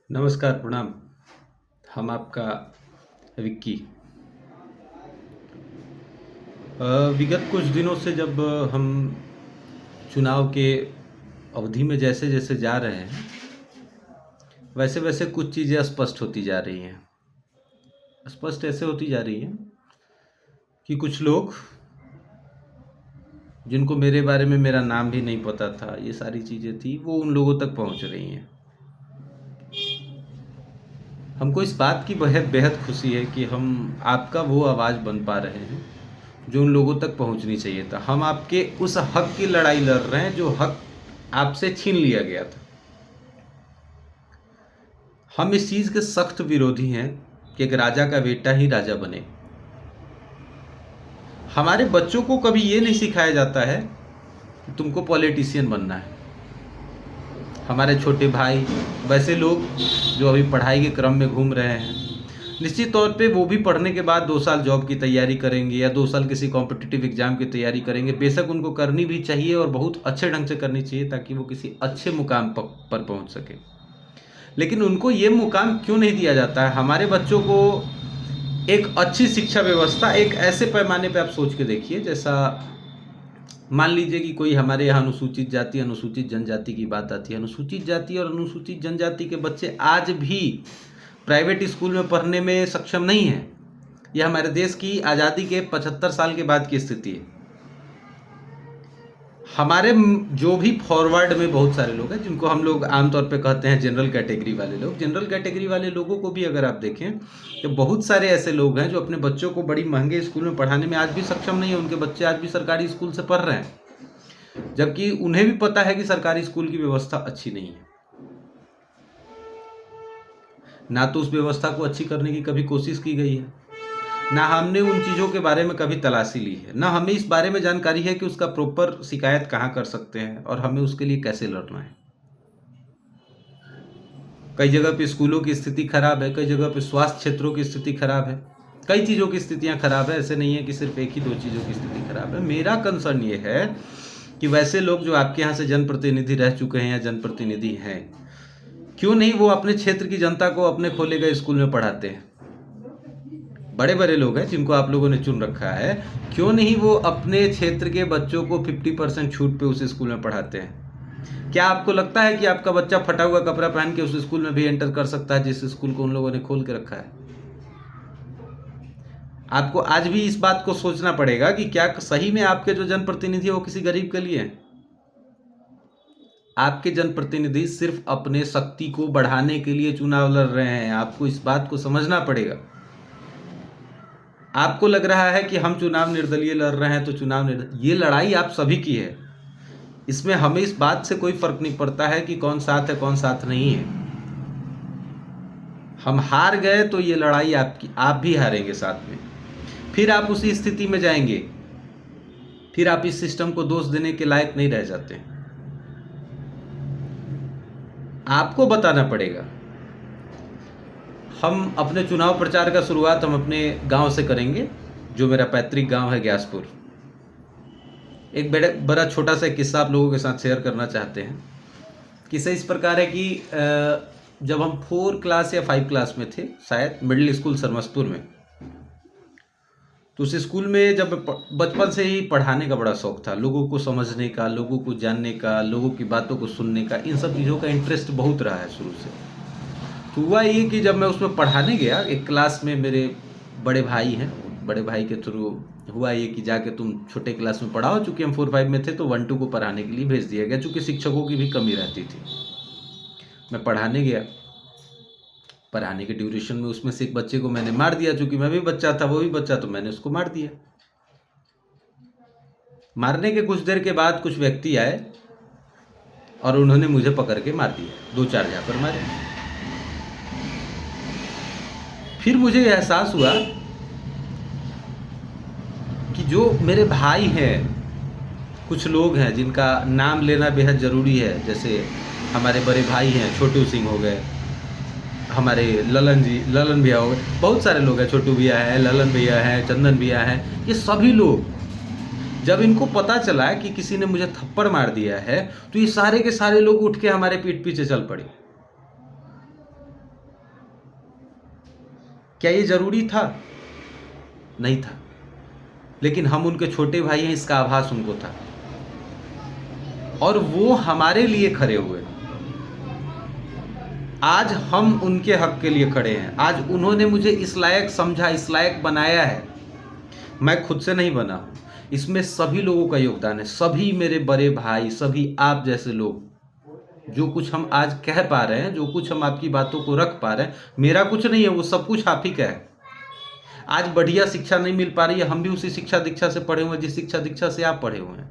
नमस्कार, प्रणाम। हम आपका विक्की। विगत कुछ दिनों से जब हम चुनाव के अवधि में जैसे-जैसे जा रहे हैं, वैसे-वैसे कुछ चीज़ें स्पष्ट होती जा रही हैं। स्पष्ट ऐसे होती जा रही हैं कि कुछ लोग जिनको मेरे बारे में मेरा नाम भी नहीं पता था, ये सारी चीज़ें थी, वो उन लोगों तक पहुंच रही हैं। हमको इस बात की बेहद बेहद खुशी है कि हम आपका वो आवाज़ बन पा रहे हैं जो उन लोगों तक पहुंचनी चाहिए था। हम आपके उस हक की लड़ाई लड़ रहे हैं जो हक आपसे छीन लिया गया था। हम इस चीज़ के सख्त विरोधी हैं कि एक राजा का बेटा ही राजा बने। हमारे बच्चों को कभी ये नहीं सिखाया जाता है कि तुमको पॉलिटिशियन बनना है। हमारे छोटे भाई, वैसे लोग जो अभी पढ़ाई के क्रम में घूम रहे हैं, निश्चित तौर पे वो भी पढ़ने के बाद 2 साल जॉब की तैयारी करेंगे या 2 साल किसी कॉम्पिटिटिव एग्जाम की तैयारी करेंगे। बेशक उनको करनी भी चाहिए और बहुत अच्छे ढंग से करनी चाहिए ताकि वो किसी अच्छे मुकाम पर पहुंच सके। लेकिन उनको ये मुकाम क्यों नहीं दिया जाता है? हमारे बच्चों को एक अच्छी शिक्षा व्यवस्था एक ऐसे पैमाने पे आप सोच के देखिए, जैसा मान लीजिए कि कोई हमारे यहाँ अनुसूचित जाति अनुसूचित जनजाति की बात आती है। अनुसूचित जाति और अनुसूचित जनजाति के बच्चे आज भी प्राइवेट स्कूल में पढ़ने में सक्षम नहीं हैं। यह हमारे देश की आज़ादी के 75 साल के बाद की स्थिति है। हमारे जो भी फॉरवर्ड में बहुत सारे लोग हैं जिनको हम लोग आमतौर पे कहते हैं जनरल कैटेगरी वाले लोग। जनरल कैटेगरी वाले लोगों को भी अगर आप देखें तो बहुत सारे ऐसे लोग हैं जो अपने बच्चों को बड़ी महंगे स्कूल में पढ़ाने में आज भी सक्षम नहीं है। उनके बच्चे आज भी सरकारी स्कूल से पढ़ रहे हैं, जबकि उन्हें भी पता है कि सरकारी स्कूल की व्यवस्था अच्छी नहीं है। ना तो उस व्यवस्था को अच्छी करने की कभी कोशिश की गई है, ना हमने उन चीज़ों के बारे में कभी तलाशी ली है, ना हमें इस बारे में जानकारी है कि उसका प्रॉपर शिकायत कहाँ कर सकते हैं और हमें उसके लिए कैसे लड़ना है। कई जगह पे स्कूलों की स्थिति खराब है, कई जगह पे स्वास्थ्य क्षेत्रों की स्थिति खराब है, कई चीज़ों की स्थितियाँ खराब है। ऐसे नहीं है कि सिर्फ एक ही 2 चीज़ों की स्थिति खराब है। मेरा कंसर्न ये है कि वैसे लोग जो आपके यहाँ से जनप्रतिनिधि रह चुके हैं या जनप्रतिनिधि हैं, क्यों नहीं वो अपने क्षेत्र की जनता को अपने खोले गए स्कूल में पढ़ाते हैं? बड़े बड़े लोग हैं जिनको आप लोगों ने चुन रखा है, क्यों नहीं वो अपने क्षेत्र के बच्चों को 50% छूट पे उस स्कूल में पढ़ाते हैं? क्या आपको लगता है कि आपका बच्चा फटा हुआ कपड़ा पहन के उस स्कूल में भी एंटर कर सकता है जिस स्कूल को उन लोगों ने खोल के रखा है? आपको आज भी इस बात को सोचना पड़ेगा कि क्या सही में आपके जो जनप्रतिनिधि है वो किसी गरीब के लिए हैं? आपके जनप्रतिनिधि सिर्फ अपने शक्ति को बढ़ाने के लिए चुनाव लड़ रहे हैं। आपको इस बात को समझना पड़ेगा। आपको लग रहा है कि हम चुनाव निर्दलीय लड़ रहे हैं तो ये लड़ाई आप सभी की है। इसमें हमें इस बात से कोई फर्क नहीं पड़ता है कि कौन साथ है कौन साथ नहीं है। हम हार गए तो ये लड़ाई आपकी, आप भी हारेंगे साथ में। फिर आप उसी स्थिति में जाएंगे, फिर आप इस सिस्टम को दोष देने के लायक नहीं रह जाते। आपको बताना पड़ेगा। हम अपने चुनाव प्रचार का शुरुआत हम अपने गांव से करेंगे, जो मेरा पैतृक गांव है ग्यासपुर। एक बड़ा छोटा सा किस्सा आप लोगों के साथ शेयर करना चाहते हैं। किस्सा इस प्रकार है कि जब हम 4 क्लास या 5 क्लास में थे, शायद मिडिल स्कूल सरमसपुर में, तो उस स्कूल में जब बचपन से ही पढ़ाने का बड़ा शौक था, लोगों को समझने का, लोगों को जानने का, लोगों की बातों को सुनने का, इन सब चीज़ों का इंटरेस्ट बहुत रहा है शुरू से। तो हुआ ये कि जब मैं उसमें पढ़ाने गया, एक क्लास में मेरे बड़े भाई हैं, बड़े भाई के थ्रू हुआ ये कि जाके तुम छोटे क्लास में पढ़ाओ। चूँकि हम 4-5 में थे तो 1-2 को पढ़ाने के लिए भेज दिया गया, चूँकि शिक्षकों की भी कमी रहती थी। मैं पढ़ाने गया, पढ़ाने के ड्यूरेशन में उसमें से एक बच्चे को मैंने मार दिया। चूँकि मैं भी बच्चा था, वो भी बच्चा, तो मैंने उसको मार दिया। मारने के कुछ देर के बाद कुछ व्यक्ति आए और उन्होंने मुझे पकड़ के मार दिया, 2-4 झापड़ मारे। फिर मुझे एहसास हुआ कि जो मेरे भाई हैं, कुछ लोग हैं जिनका नाम लेना बेहद ज़रूरी है, जैसे हमारे बड़े भाई हैं, छोटू सिंह हो गए, हमारे ललन भैया हो गए, बहुत सारे लोग हैं, छोटू भैया है, ललन भैया है, चंदन भैया है। ये सभी लोग जब इनको पता चला कि किसी ने मुझे थप्पड़ मार दिया है, तो ये सारे के सारे लोग उठ के हमारे पीठ पीछे चल पड़े। क्या ये ज़रूरी था? नहीं था, लेकिन हम उनके छोटे भाई हैं इसका आभास उनको था, और वो हमारे लिए खड़े हुए। आज हम उनके हक के लिए खड़े हैं। आज उन्होंने मुझे इस लायक समझा, इस लायक बनाया है। मैं खुद से नहीं बना, इसमें सभी लोगों का योगदान है। सभी मेरे बड़े भाई, सभी आप जैसे लोग, जो कुछ हम आज कह पा रहे हैं, जो कुछ हम आपकी बातों को रख पा रहे हैं, मेरा कुछ नहीं है, वो सब कुछ आप ही का है। आज बढ़िया शिक्षा नहीं मिल पा रही है, हम भी उसी शिक्षा दीक्षा से पढ़े हुए हैं जिस शिक्षा दीक्षा से आप पढ़े हुए हैं।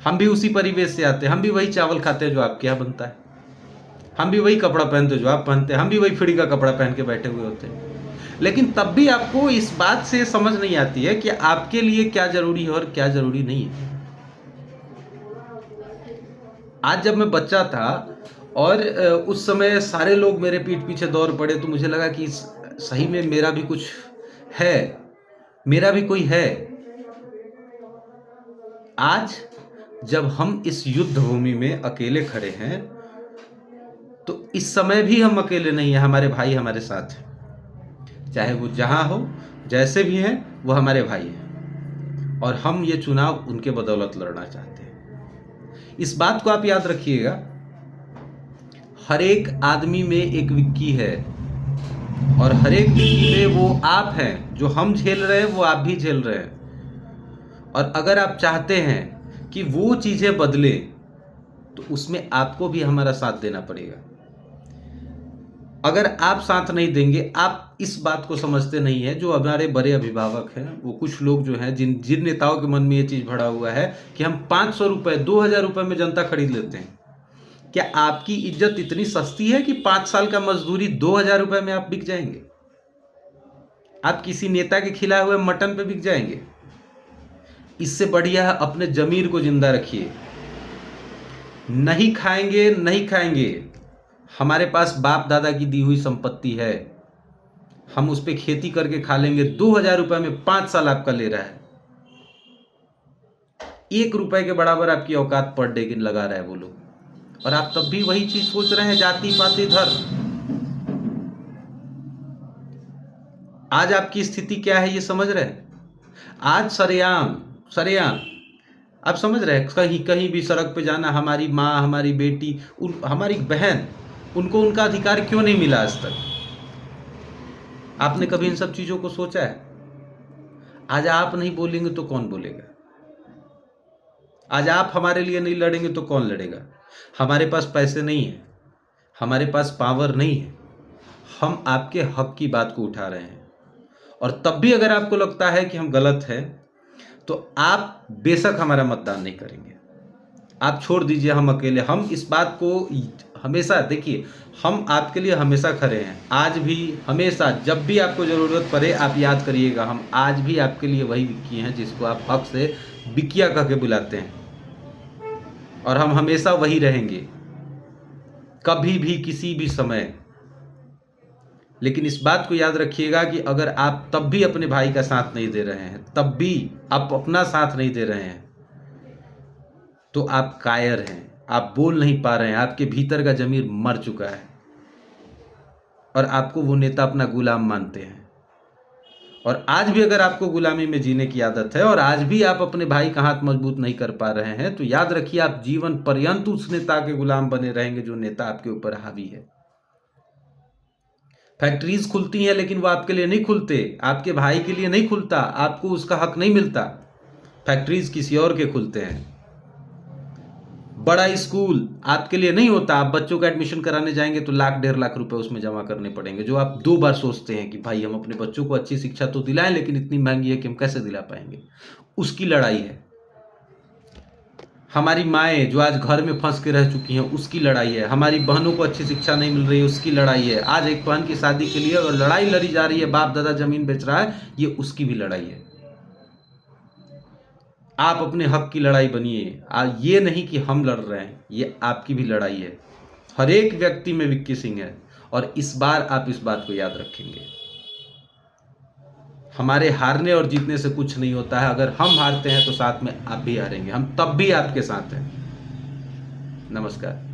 हम भी उसी परिवेश से आते हैं, हम भी वही चावल खाते हैं जो आपके यहाँ बनता है, हम भी वही कपड़ा पहनते हैं जो आप पहनते हैं, हम भी वही फ्री का कपड़ा पहन के बैठे हुए होते हैं। लेकिन तब भी आपको इस बात से समझ नहीं आती है कि आपके लिए क्या जरूरी है और क्या जरूरी नहीं है। आज जब मैं बच्चा था और उस समय सारे लोग मेरे पीठ पीछे दौड़ पड़े, तो मुझे लगा कि सही में मेरा भी कुछ है, मेरा भी कोई है। आज जब हम इस युद्ध भूमि में अकेले खड़े हैं, तो इस समय भी हम अकेले नहीं हैं, हमारे भाई हमारे साथ हैं। चाहे वो जहां हो, जैसे भी हैं, वो हमारे भाई हैं, और हम ये चुनाव उनके बदौलत लड़ना चाहते हैं। इस बात को आप याद रखिएगा। हर एक आदमी में एक विक्की है, और हर एक विक्की में वो आप हैं। जो हम झेल रहे हैं वो आप भी झेल रहे हैं। और अगर आप चाहते हैं कि वो चीजें बदले, तो उसमें आपको भी हमारा साथ देना पड़ेगा। अगर आप साथ नहीं देंगे, आप इस बात को समझते नहीं है, जो हमारे बड़े अभिभावक हैं, वो कुछ लोग जो हैं, जिन नेताओं के मन में ये चीज़ भरा हुआ है कि हम 500 रुपये 2000 रुपये में जनता खरीद लेते हैं। क्या आपकी इज्जत इतनी सस्ती है कि 5 साल का मजदूरी 2000 रुपये में आप बिक जाएंगे? आप किसी नेता के खिलाए हुए मटन पे बिक जाएंगे? इससे बढ़िया अपने जमीर को जिंदा रखिए। नहीं खाएंगे, नहीं खाएंगे, हमारे पास बाप दादा की दी हुई संपत्ति है, हम उस पर खेती करके खा लेंगे। 2000 रुपये में 5 साल आपका ले रहा है। 1 रुपए के बराबर आपकी औकात पर डे की लगा रहा है वो लोग, और आप तब भी वही चीज सोच रहे हैं, जाति पाति धर्म। आज आपकी स्थिति क्या है ये समझ रहे हैं? आज सरेआम आप समझ रहे हैं, कहीं कहीं भी सड़क पे जाना, हमारी माँ, हमारी बेटी, हमारी बहन, उनको उनका अधिकार क्यों नहीं मिला आज तक? आपने कभी इन सब चीजों को सोचा है? आज आप नहीं बोलेंगे तो कौन बोलेगा? आज आप हमारे लिए नहीं लड़ेंगे तो कौन लड़ेगा? हमारे पास पैसे नहीं है, हमारे पास पावर नहीं है, हम आपके हक की बात को उठा रहे हैं। और तब भी अगर आपको लगता है कि हम गलत हैं, तो आप बेशक हमारा मतदान नहीं करेंगे। आप छोड़ दीजिए, हम अकेले, हम इस बात को हमेशा देखिए, हम आपके लिए हमेशा खड़े हैं। आज भी, हमेशा, जब भी आपको ज़रूरत पड़े, आप याद करिएगा, हम आज भी आपके लिए वही विक्की हैं जिसको आप हक से बिकिया कह के बुलाते हैं, और हम हमेशा वही रहेंगे, कभी भी, किसी भी समय। लेकिन इस बात को याद रखिएगा कि अगर आप तब भी अपने भाई का साथ नहीं दे रहे हैं, तब भी आप अपना साथ नहीं दे रहे हैं, तो आप कायर हैं, आप बोल नहीं पा रहे हैं, आपके भीतर का जमीर मर चुका है, और आपको वो नेता अपना गुलाम मानते हैं। और आज भी अगर आपको गुलामी में जीने की आदत है, और आज भी आप अपने भाई का हाथ मजबूत नहीं कर पा रहे हैं, तो याद रखिए, आप जीवन पर्यंत उस नेता के गुलाम बने रहेंगे जो नेता आपके ऊपर हावी है। फैक्ट्रीज खुलती हैं, लेकिन वो आपके लिए नहीं खुलते, आपके भाई के लिए नहीं खुलता, आपको उसका हक नहीं मिलता। फैक्ट्रीज किसी और के खुलते हैं। बड़ा स्कूल आपके लिए नहीं होता, आप बच्चों का एडमिशन कराने जाएंगे तो 1 लाख 1.5 लाख रुपए उसमें जमा करने पड़ेंगे, जो आप 2 बार सोचते हैं कि भाई हम अपने बच्चों को अच्छी शिक्षा तो दिलाएं, लेकिन इतनी महंगी है कि हम कैसे दिला पाएंगे। उसकी लड़ाई है। हमारी माएँ जो आज घर में फंस के रह चुकी हैं, उसकी लड़ाई है। हमारी बहनों को अच्छी शिक्षा नहीं मिल रही है, उसकी लड़ाई है। आज एक बहन की शादी के लिए अगर लड़ाई लड़ी जा रही है, बाप दादा जमीन बेच रहा है, ये उसकी भी लड़ाई है। आप अपने हक की लड़ाई बनिए, ये नहीं कि हम लड़ रहे हैं, ये आपकी भी लड़ाई है। हर एक व्यक्ति में विक्की सिंह है, और इस बार आप इस बात को याद रखेंगे। हमारे हारने और जीतने से कुछ नहीं होता है। अगर हम हारते हैं तो साथ में आप भी हारेंगे, हम तब भी आपके साथ हैं। नमस्कार।